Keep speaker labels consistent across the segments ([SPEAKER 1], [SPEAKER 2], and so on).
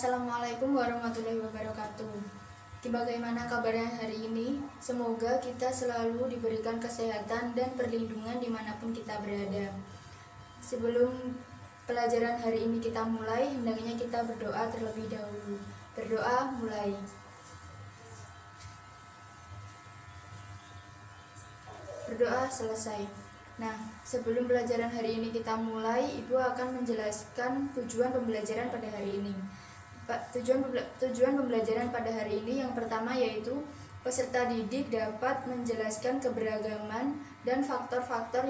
[SPEAKER 1] Assalamualaikum warahmatullahi wabarakatuh. Bagaimana kabarnya hari ini? Semoga kita selalu diberikan kesehatan dan perlindungan dimanapun kita berada. Sebelum pelajaran hari ini kita mulai, hendaknya kita berdoa terlebih dahulu. Berdoa mulai. Berdoa selesai. Nah, sebelum pelajaran hari ini kita mulai, Ibu akan menjelaskan tujuan pembelajaran pada hari ini. Tujuan pembelajaran pada hari ini yang pertama yaitu peserta didik dapat menjelaskan keberagaman dan faktor-faktor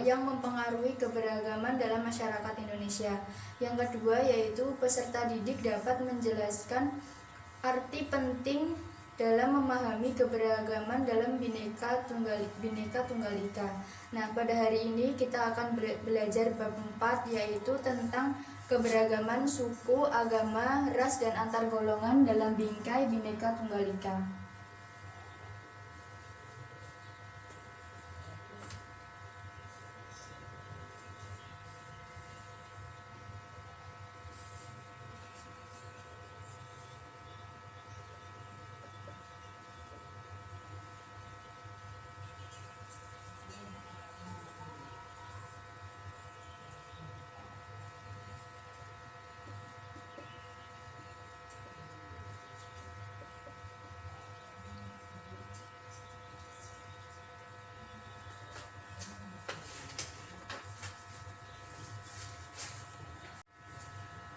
[SPEAKER 1] yang mempengaruhi keberagaman dalam masyarakat Indonesia. Yang kedua yaitu peserta didik dapat menjelaskan arti penting dalam memahami keberagaman dalam Bhinneka Tunggal Ika. Nah, pada hari ini kita akan belajar bab 4 yaitu tentang keberagaman suku, agama, ras, dan antar golongan dalam bingkai Bhinneka Tunggal Ika.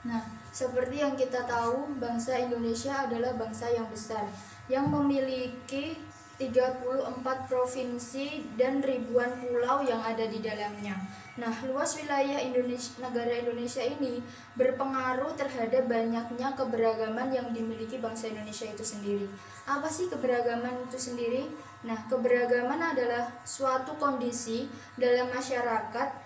[SPEAKER 1] Nah, seperti yang kita tahu, bangsa Indonesia adalah bangsa yang besar, yang memiliki 34 provinsi dan ribuan pulau yang ada di dalamnya. Nah, luas wilayah negara Indonesia ini berpengaruh terhadap banyaknya keberagaman yang dimiliki bangsa Indonesia itu sendiri. Apa sih keberagaman itu sendiri? Nah, keberagaman adalah suatu kondisi dalam masyarakat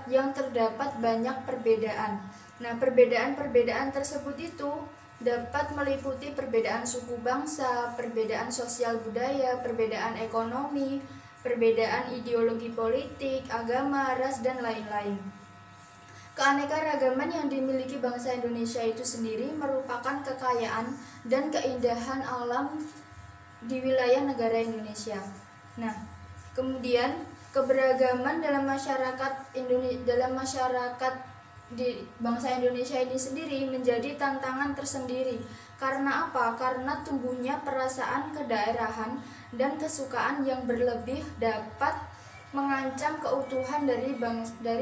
[SPEAKER 1] yang terdapat banyak perbedaan. Nah, perbedaan tersebut itu dapat meliputi perbedaan suku bangsa, perbedaan sosial budaya, perbedaan ekonomi, perbedaan ideologi politik, agama, ras, dan lain-lain. Keanekaragaman yang dimiliki bangsa Indonesia itu sendiri merupakan kekayaan dan keindahan alam di wilayah negara Indonesia. Nah, kemudian keberagaman dalam masyarakat di bangsa Indonesia ini sendiri menjadi tantangan tersendiri. Karena apa? Karena tumbuhnya perasaan kedaerahan dan kesukaan yang berlebih dapat mengancam keutuhan dari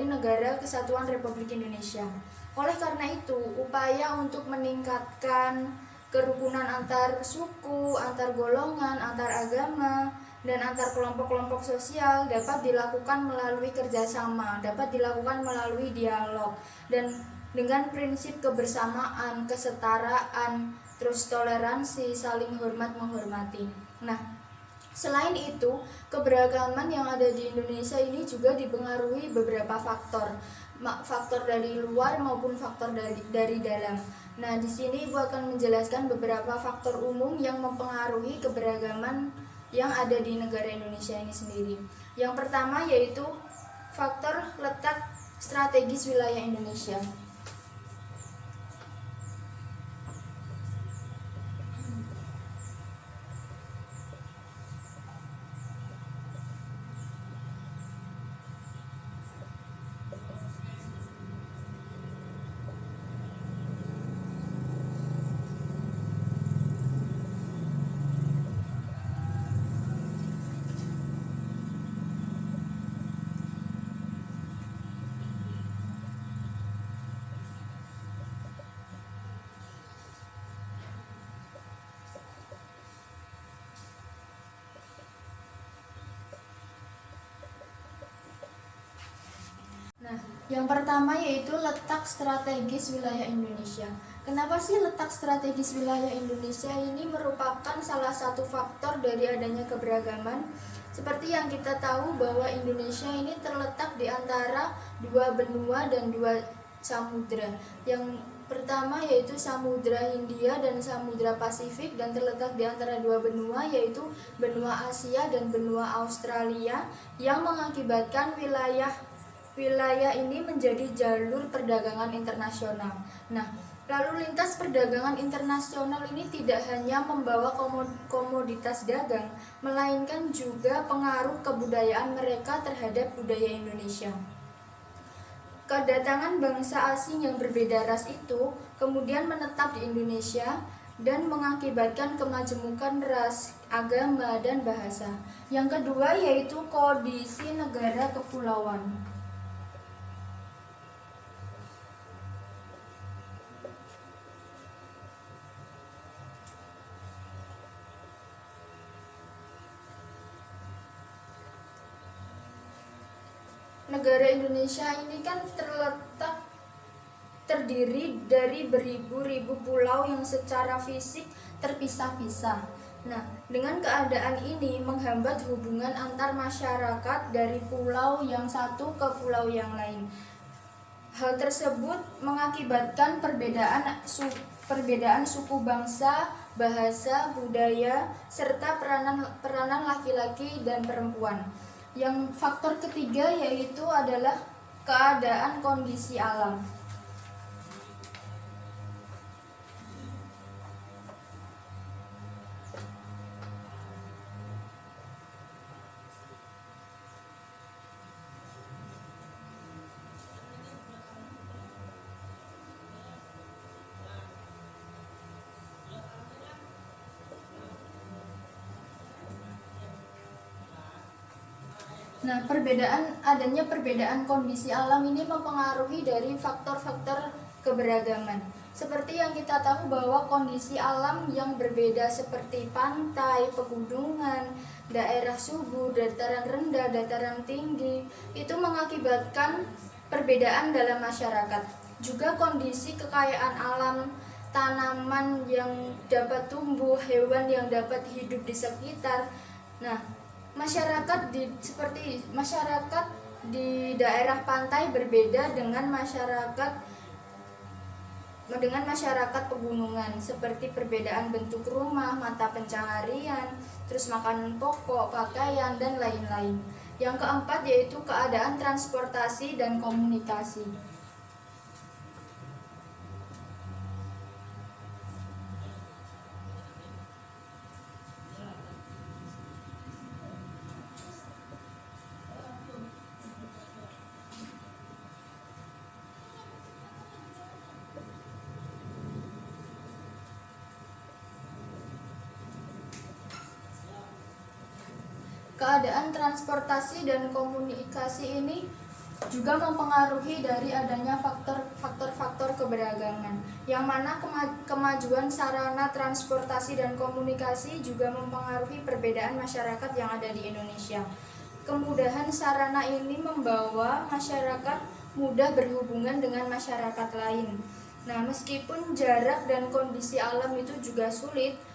[SPEAKER 1] negara Kesatuan Republik Indonesia. Oleh karena itu, upaya untuk meningkatkan kerukunan antar suku, antar golongan, antar agama, dan antar kelompok-kelompok sosial dapat dilakukan melalui kerjasama, dapat dilakukan melalui dialog, dan dengan prinsip kebersamaan, kesetaraan, terus toleransi, saling hormat menghormati. Nah, selain itu, keberagaman yang ada di Indonesia ini juga dipengaruhi beberapa faktor dari luar maupun faktor dari dalam. Nah, di sini Ibu akan menjelaskan beberapa faktor umum yang mempengaruhi keberagaman yang ada di negara Indonesia ini sendiri. Yang pertama yaitu faktor letak strategis wilayah Indonesia. Nah, yang pertama yaitu letak strategis wilayah Indonesia. Kenapa sih letak strategis wilayah Indonesia ini merupakan salah satu faktor dari adanya keberagaman? Seperti yang kita tahu bahwa Indonesia ini terletak di antara dua benua dan dua samudra. Yang pertama yaitu Samudra Hindia dan Samudra Pasifik, dan terletak di antara dua benua yaitu benua Asia dan benua Australia, yang mengakibatkan wilayah wilayah ini menjadi jalur perdagangan internasional. Nah, lalu lintas perdagangan internasional ini tidak hanya membawa komoditas dagang, melainkan juga pengaruh kebudayaan mereka terhadap budaya Indonesia. Kedatangan bangsa asing yang berbeda ras itu kemudian menetap di Indonesia dan mengakibatkan kemajemukan ras, agama, dan bahasa. Yang kedua yaitu kondisi negara kepulauan. Negara Indonesia ini kan terdiri dari beribu-ribu pulau yang secara fisik terpisah-pisah. Nah, dengan keadaan ini menghambat hubungan antar masyarakat dari pulau yang satu ke pulau yang lain. Hal tersebut mengakibatkan perbedaan suku bangsa, bahasa, budaya, serta peranan laki-laki dan perempuan. Yang faktor ketiga yaitu adalah keadaan kondisi alam. Nah, adanya perbedaan kondisi alam ini mempengaruhi dari faktor-faktor keberagaman. Seperti yang kita tahu bahwa kondisi alam yang berbeda seperti pantai, pegunungan, daerah subur, dataran rendah, dataran tinggi, itu mengakibatkan perbedaan dalam masyarakat. Juga kondisi kekayaan alam, tanaman yang dapat tumbuh, hewan yang dapat hidup di sekitar. Nah, masyarakat di daerah pantai berbeda dengan masyarakat pegunungan, seperti perbedaan bentuk rumah, mata pencaharian, terus makanan pokok, pakaian, dan lain-lain. Yang keempat yaitu keadaan transportasi dan komunikasi. Keadaan transportasi dan komunikasi ini juga mempengaruhi dari adanya faktor-faktor keberagaman, yang mana kemajuan sarana transportasi dan komunikasi juga mempengaruhi perbedaan masyarakat yang ada di Indonesia. Kemudahan sarana ini membawa masyarakat mudah berhubungan dengan masyarakat lain. Nah, meskipun jarak dan kondisi alam itu juga sulit,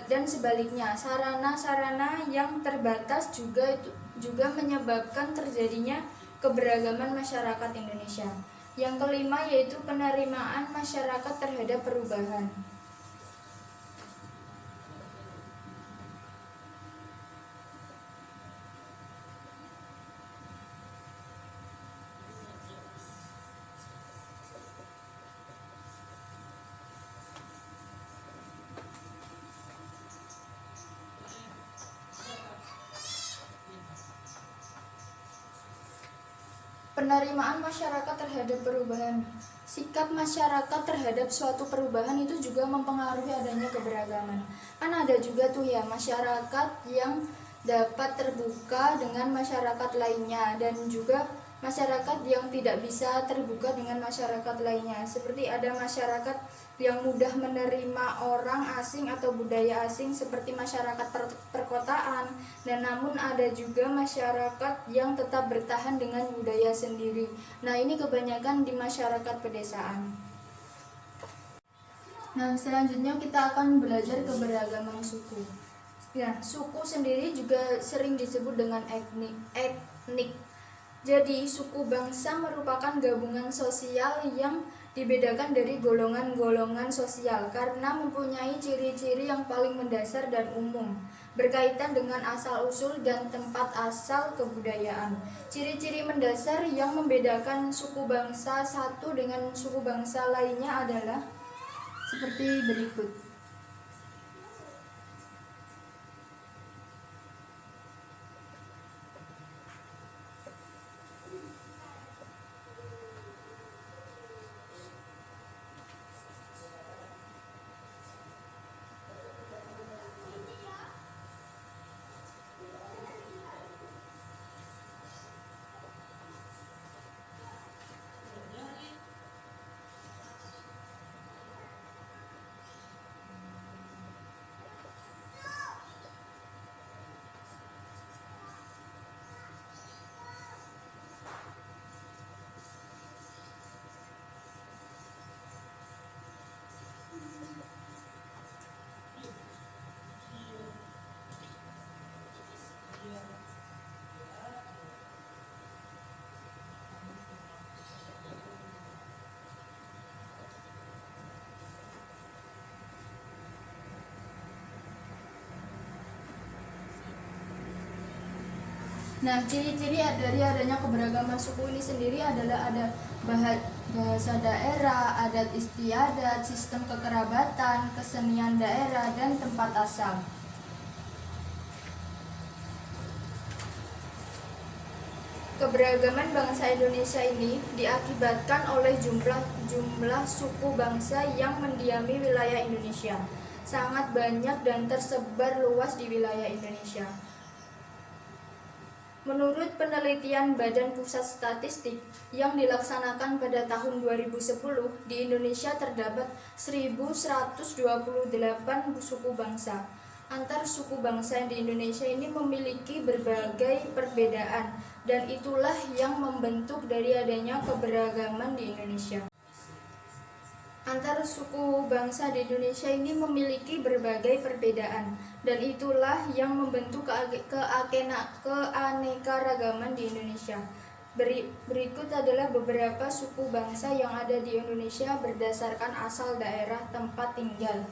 [SPEAKER 1] dan sebaliknya, sarana-sarana yang terbatas juga menyebabkan terjadinya keberagaman masyarakat Indonesia. Yang kelima yaitu penerimaan masyarakat terhadap perubahan. Penerimaan masyarakat terhadap perubahan. Sikap masyarakat terhadap suatu perubahan itu juga mempengaruhi adanya keberagaman. Kan ada juga tuh ya masyarakat yang dapat terbuka dengan masyarakat lainnya, dan juga masyarakat yang tidak bisa terbuka dengan masyarakat lainnya. Seperti ada masyarakat yang mudah menerima orang asing atau budaya asing seperti masyarakat perkotaan, dan namun ada juga masyarakat yang tetap bertahan dengan budaya sendiri. Nah, ini kebanyakan di masyarakat pedesaan. Nah, selanjutnya kita akan belajar keberagaman suku. Ya, suku sendiri juga sering disebut dengan etnik. Jadi, suku bangsa merupakan gabungan sosial yang dibedakan dari golongan-golongan sosial karena mempunyai ciri-ciri yang paling mendasar dan umum. berkaitan dengan asal-usul dan tempat asal kebudayaan. Ciri-ciri mendasar yang membedakan suku bangsa satu dengan suku bangsa lainnya adalah seperti berikut. Nah, ciri-ciri dari adanya keberagaman suku ini sendiri adalah ada bahasa daerah, adat istiadat, sistem kekerabatan, kesenian daerah, dan tempat asal. Keberagaman bangsa Indonesia ini diakibatkan oleh jumlah suku bangsa yang mendiami wilayah Indonesia. Sangat banyak dan tersebar luas di wilayah Indonesia. Menurut penelitian Badan Pusat Statistik yang dilaksanakan pada tahun 2010, di Indonesia terdapat 1.128 suku bangsa. Antar suku bangsa di Indonesia ini memiliki berbagai perbedaan, dan itulah yang membentuk dari adanya keberagaman di Indonesia. Antar suku bangsa di Indonesia ini memiliki berbagai perbedaan, dan itulah yang membentuk keanekaragaman di Indonesia. Berikut adalah beberapa suku bangsa yang ada di Indonesia berdasarkan asal daerah tempat tinggal.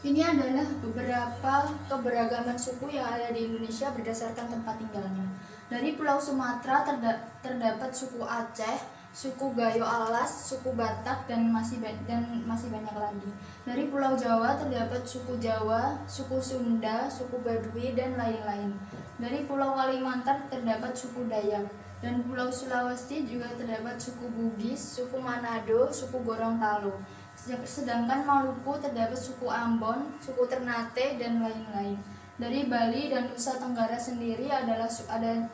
[SPEAKER 1] Ini adalah beberapa keberagaman suku yang ada di Indonesia berdasarkan tempat tinggalnya. Dari Pulau Sumatera terdapat suku Aceh, suku Gayo Alas, suku Batak, dan masih banyak lagi. Dari Pulau Jawa terdapat suku Jawa, suku Sunda, suku Baduy, dan lain-lain. Dari Pulau Kalimantan terdapat suku Dayak, dan Pulau Sulawesi juga terdapat suku Bugis, suku Manado, suku Gorontalo. Sedangkan Maluku terdapat suku Ambon, suku Ternate, dan lain-lain. Dari Bali dan Nusa Tenggara sendiri ada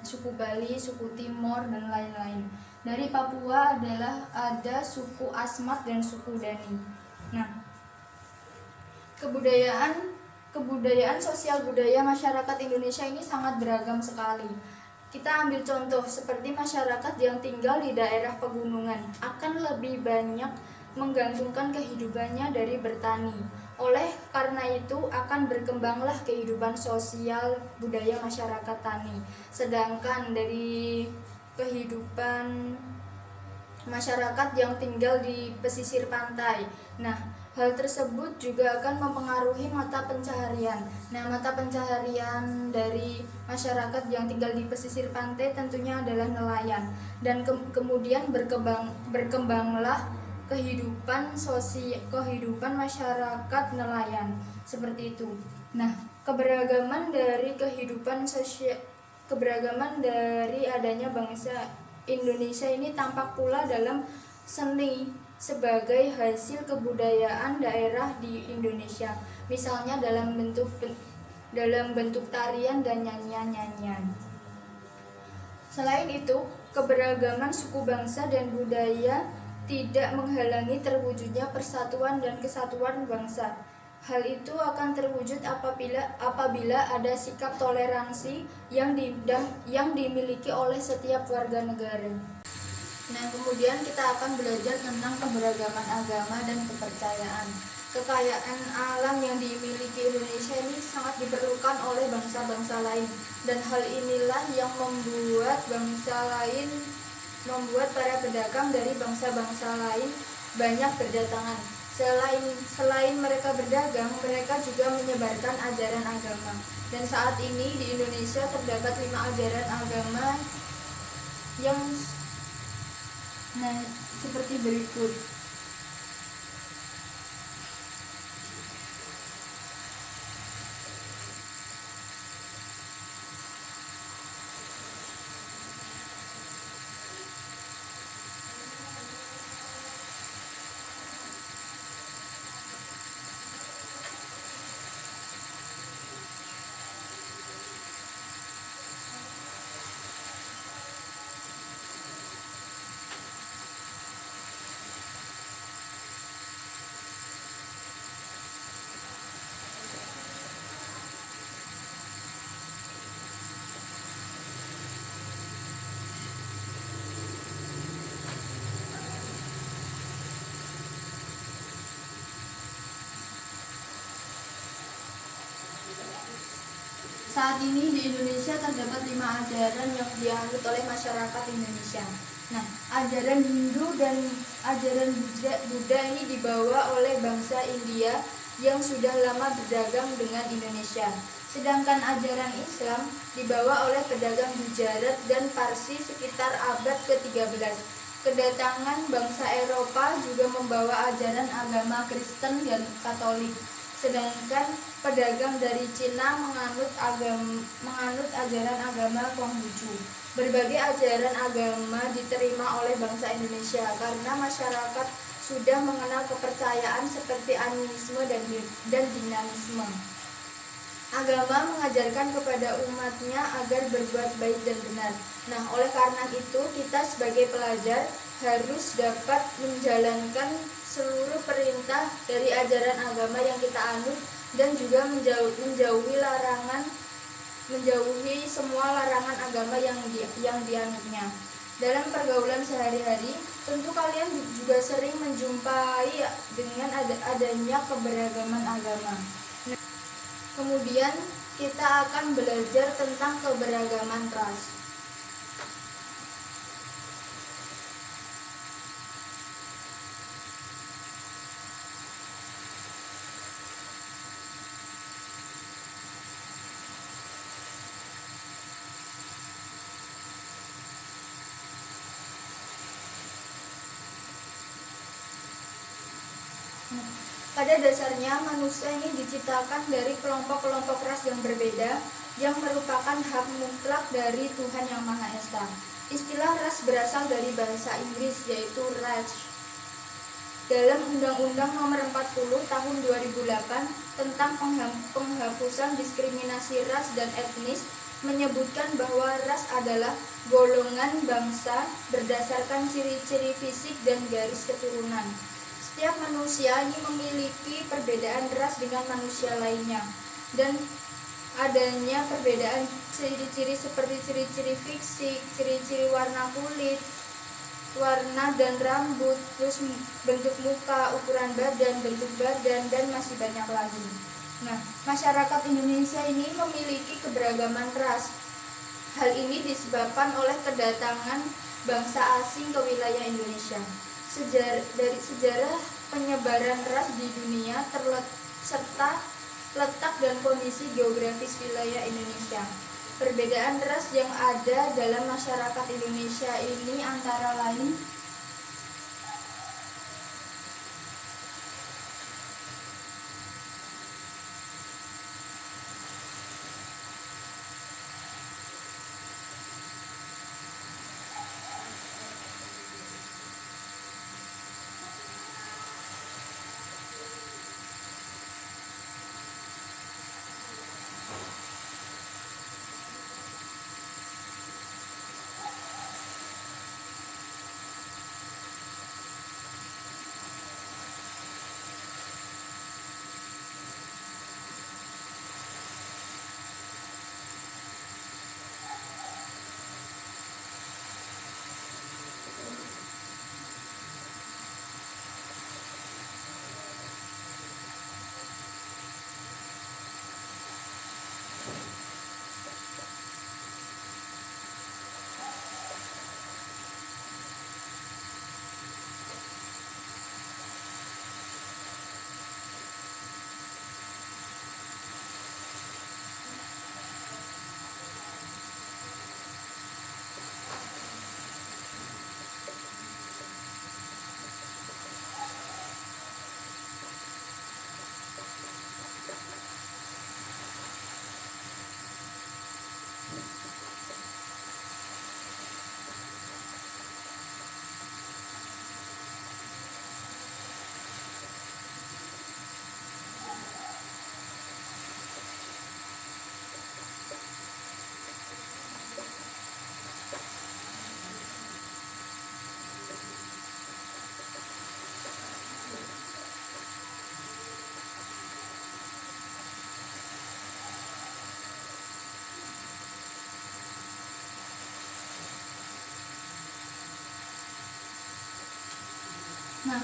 [SPEAKER 1] suku Bali, suku Timor, dan lain-lain. Dari Papua ada suku Asmat dan suku Dani. Nah, kebudayaan sosial budaya masyarakat Indonesia ini sangat beragam sekali. Kita ambil contoh seperti masyarakat yang tinggal di daerah pegunungan akan lebih banyak menggantungkan kehidupannya dari bertani. Oleh karena itu akan berkembanglah kehidupan sosial budaya masyarakat tani. Sedangkan dari kehidupan masyarakat yang tinggal di pesisir pantai. Nah, hal tersebut juga akan mempengaruhi mata pencaharian. Nah, mata pencaharian dari masyarakat yang tinggal di pesisir pantai tentunya adalah nelayan. Dan kemudian berkembanglah kehidupan masyarakat nelayan seperti itu. Nah, keberagaman dari adanya bangsa Indonesia ini tampak pula dalam seni sebagai hasil kebudayaan daerah di Indonesia. Misalnya dalam bentuk tarian dan nyanyian-nyanyian. Selain itu, keberagaman suku bangsa dan budaya tidak menghalangi terwujudnya persatuan dan kesatuan bangsa. Hal itu akan terwujud apabila ada sikap toleransi yang dimiliki oleh setiap warga negara. Nah, kemudian kita akan belajar tentang keberagaman agama dan kepercayaan. Kekayaan alam yang dimiliki Indonesia ini sangat diperlukan oleh bangsa-bangsa lain, dan hal inilah yang membuat para pedagang dari bangsa-bangsa lain banyak berdatangan. Selain mereka berdagang, mereka juga menyebarkan ajaran agama. Dan saat ini di Indonesia terdapat 5 ajaran agama yang seperti berikut. Saat ini di Indonesia terdapat 5 ajaran yang dianut oleh masyarakat Indonesia. Nah, ajaran Hindu dan ajaran Buddha ini dibawa oleh bangsa India yang sudah lama berdagang dengan Indonesia. Sedangkan ajaran Islam dibawa oleh pedagang Gujarat dan Parsi sekitar abad ke-13. Kedatangan bangsa Eropa juga membawa ajaran agama Kristen dan Katolik. Sedangkan pedagang dari Cina menganut ajaran agama Konghucu. Berbagai ajaran agama diterima oleh bangsa Indonesia karena masyarakat sudah mengenal kepercayaan seperti animisme dan dinamisme. Agama mengajarkan kepada umatnya agar berbuat baik dan benar. Nah, oleh karena itu kita sebagai pelajar harus dapat menjalankan seluruh perintah dari ajaran agama yang kita anut dan juga menjauhi semua larangan agama yang dianutnya. Dalam pergaulan sehari-hari, tentu kalian juga sering menjumpai dengan adanya keberagaman agama. Kemudian kita akan belajar tentang keberagaman ras. Pada dasarnya manusia ini diciptakan dari kelompok-kelompok ras yang berbeda yang merupakan hak mutlak dari Tuhan Yang Maha Esa. Istilah ras berasal dari bahasa Inggris yaitu race. Dalam Undang-Undang Nomor 40 Tahun 2008 tentang penghapusan diskriminasi ras dan etnis menyebutkan bahwa ras adalah golongan bangsa berdasarkan ciri-ciri fisik dan garis keturunan. Setiap manusia ini memiliki perbedaan ras dengan manusia lainnya, dan adanya perbedaan ciri-ciri seperti ciri-ciri fisik, ciri-ciri warna kulit, warna dan rambut, terus bentuk muka, ukuran badan, bentuk badan, dan masih banyak lagi. Nah, masyarakat Indonesia ini memiliki keberagaman ras. Hal ini disebabkan oleh kedatangan bangsa asing ke wilayah Indonesia. Dari sejarah penyebaran ras di dunia serta letak dan kondisi geografis wilayah Indonesia. Perbedaan ras yang ada dalam masyarakat Indonesia ini antara lain Nah,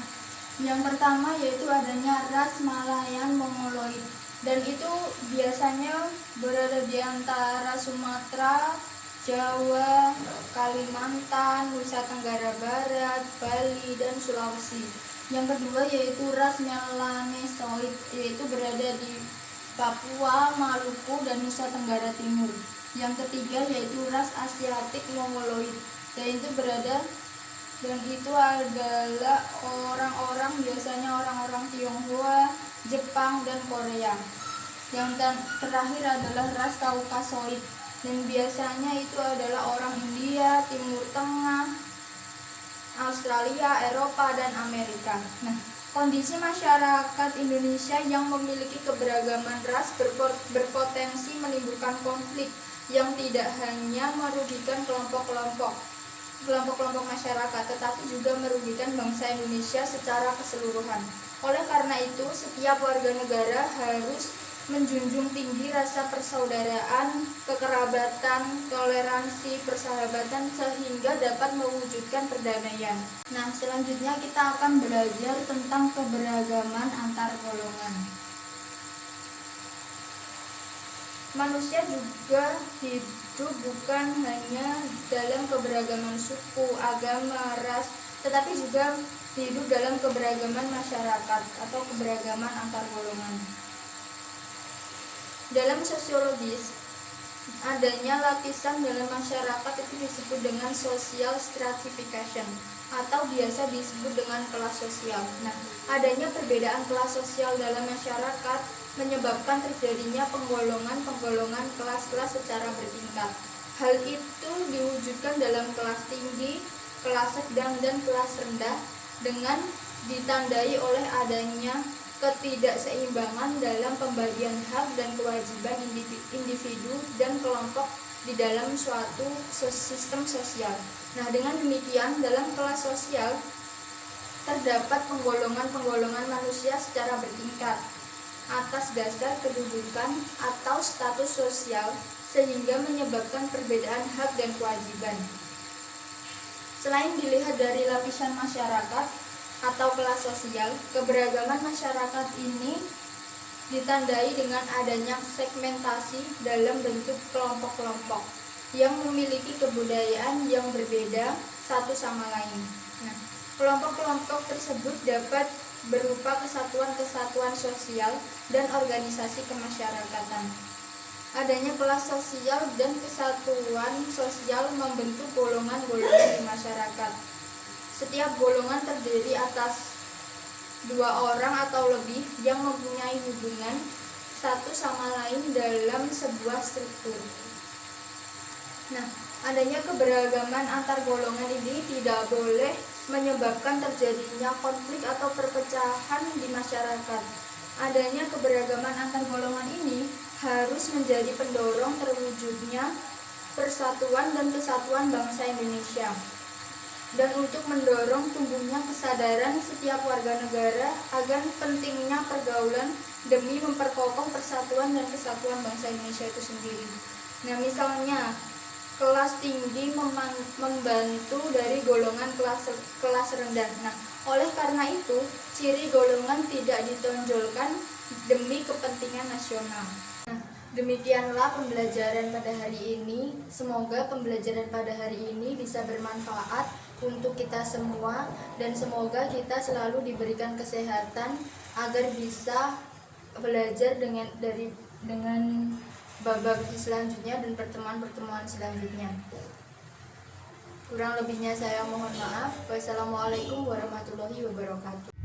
[SPEAKER 1] yang pertama yaitu adanya ras Malayan Mongoloid, dan itu biasanya berada di antara Sumatera, Jawa, Kalimantan, Nusa Tenggara Barat, Bali, dan Sulawesi. Yang kedua yaitu ras Melanesoid, yaitu berada di Papua, Maluku, dan Nusa Tenggara Timur. Yang ketiga yaitu ras Asiatik Mongoloid, yaitu berada dan itu adalah orang-orang, biasanya orang-orang Tionghoa, Jepang, dan Korea. Yang terakhir adalah ras Kaukasoid, dan biasanya itu adalah orang India, Timur Tengah, Australia, Eropa, dan Amerika. Nah, kondisi masyarakat Indonesia yang memiliki keberagaman ras berpotensi menimbulkan konflik yang tidak hanya merugikan kelompok-kelompok masyarakat, tetapi juga merugikan bangsa Indonesia secara keseluruhan. Oleh karena itu, setiap warga negara harus menjunjung tinggi rasa persaudaraan, kekerabatan, toleransi, persahabatan sehingga dapat mewujudkan perdamaian. Nah, selanjutnya kita akan belajar tentang keberagaman antar golongan. Manusia juga hidup bukan hanya dalam keberagaman suku, agama, ras, tetapi juga hidup dalam keberagaman masyarakat atau keberagaman antar golongan. Dalam sosiologis, adanya lapisan dalam masyarakat itu disebut dengan social stratification. atau biasa disebut dengan kelas sosial. Nah, adanya perbedaan kelas sosial dalam masyarakat menyebabkan terjadinya penggolongan kelas-kelas secara bertingkat. Hal itu diwujudkan dalam kelas tinggi, kelas sedang, dan kelas rendah dengan ditandai oleh adanya ketidakseimbangan dalam pembagian hak dan kewajiban individu dan kelompok di dalam suatu sistem sosial. Nah, dengan demikian dalam kelas sosial terdapat penggolongan manusia secara bertingkat atas dasar kedudukan atau status sosial sehingga menyebabkan perbedaan hak dan kewajiban. Selain dilihat dari lapisan masyarakat atau kelas sosial, keberagaman masyarakat ini ditandai dengan adanya segmentasi dalam bentuk kelompok-kelompok yang memiliki kebudayaan yang berbeda satu sama lain. Nah, kelompok-kelompok tersebut dapat berupa kesatuan-kesatuan sosial dan organisasi kemasyarakatan. Adanya kelas sosial dan kesatuan sosial membentuk golongan-golongan di masyarakat. Setiap golongan terdiri atas 2 orang atau lebih yang mempunyai hubungan satu sama lain dalam sebuah struktur. Nah, adanya keberagaman antar golongan ini tidak boleh menyebabkan terjadinya konflik atau perpecahan di masyarakat. Adanya keberagaman antar golongan ini harus menjadi pendorong terwujudnya persatuan dan kesatuan bangsa Indonesia. Dan untuk mendorong tumbuhnya kesadaran setiap warga negara akan pentingnya pergaulan demi memperkokoh persatuan dan kesatuan bangsa Indonesia itu sendiri. Nah, misalnya kelas tinggi membantu dari golongan kelas rendah. Nah, oleh karena itu, ciri golongan tidak ditonjolkan demi kepentingan nasional. Nah, demikianlah pembelajaran pada hari ini. Semoga pembelajaran pada hari ini bisa bermanfaat untuk kita semua dan semoga kita selalu diberikan kesehatan agar bisa belajar dengan babak selanjutnya dan pertemuan-pertemuan selanjutnya. Kurang lebihnya saya mohon maaf. Wassalamualaikum warahmatullahi wabarakatuh.